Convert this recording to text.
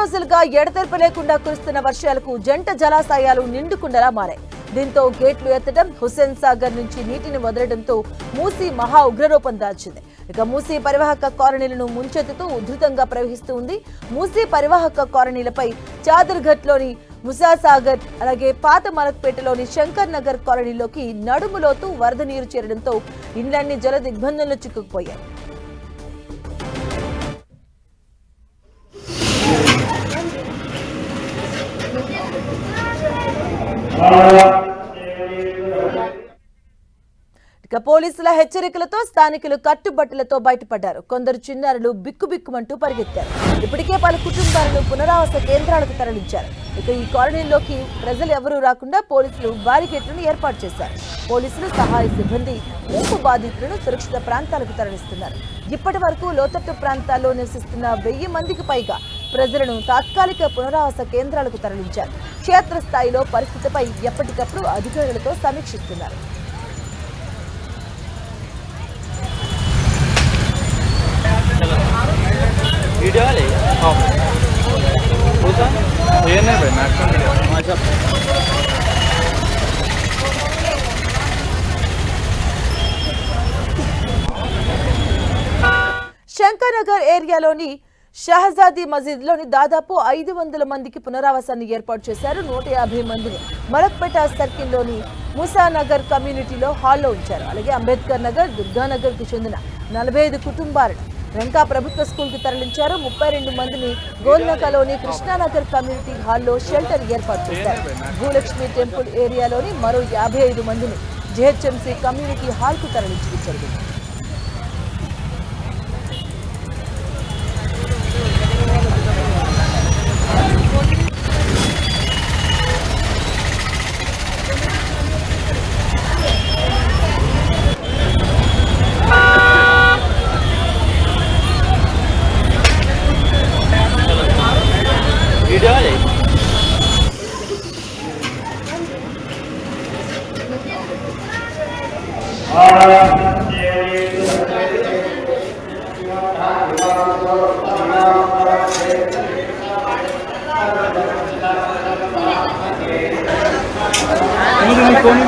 రోజులుగా ఎడతెరిపి లేకుండా కురుస్తున్న వర్షాలకు జంట జలాశయాలు నిండుకుండలా మారాయి. దీంతో గేట్లు ఎత్తడం, హుస్సేన్ సాగర్ నుంచి నీటిని వదలడంతో మూసీ మహా ఉగ్రరూపం దాల్చింది. ఇక మూసీ పరివాహక కాలనీలను ముంచెత్తుతూ ఉధృతంగా ప్రవహిస్తూ ఉంది. మూసీ పరివాహక కాలనీలపై చాదర్ఘట్లోని ముసాసాగర్, అలాగే పాత మలక్పేటలోని శంకర్ నగర్ కాలనీలోకి నడుములోతు వరద నీరు చేరడంతో ఇండ్లన్నీ జల దిగ్బంధంలో చిక్కుకుపోయాయి. ఇక పోలీసుల హెచ్చరికలతో స్థానికులు కట్టుబట్టలతో బయటపడ్డారు. కొందరు చిన్నారులు బిక్కుబిక్కుమంటూ పరిగెత్తారు. ఇప్పటికే పలు కుటుంబాలను పునరావాస కేంద్రాలకు తరలించారు. ఇక ఈ కాలనీలోకి ప్రజలు ఎవరూ రాకుండా పోలీసులు బారికేట్లను ఏర్పాటు చేశారు. పోలీసులు, సహాయ సిబ్బంది ముంపు బాధితులను సురక్షిత ప్రాంతాలకు తరలిస్తున్నారు. ఇప్పటి వరకు లోతట్టు ప్రాంతాల్లో నివసిస్తున్న 1000 మందికి పైగా ప్రజలను తాత్కాలిక పునరావాస కేంద్రాలకు తరలించారు. క్షేత్రస్థాయిలో పరిస్థితిపై ఎప్పటికప్పుడు అధికారులతో సమీక్షిస్తున్నారు. శంకర్ నగర్ ఏరియాలోని షహజాదీ మసీద్ లోని దాదాపు 500 మందికి పునరావాసాన్ని ఏర్పాటు చేశారు. 150 మందిని మలక్పేట సర్కిల్ లోని ముసానగర్ కమ్యూనిటీలో హాల్లో ఉంచారు. అలాగే అంబేద్కర్ నగర్, దుర్గానగర్ కు చెందిన 45 కుటుంబాలను రంకా ప్రభుత్వ స్కూల్ కు తరలించారు. 32 మందిని గోల్నకలోని కృష్ణానగర్ కమ్యూనిటీ హాల్లో షెల్టర్ ఏర్పాటు చేశారు. భూలక్ష్మి టెంపుల్ ఏరియాలోని మరో 55 మందిని జెహెచ్ఎంసీ కమ్యూనిటీ హాల్ కు తరలించడం జరిగింది. कौन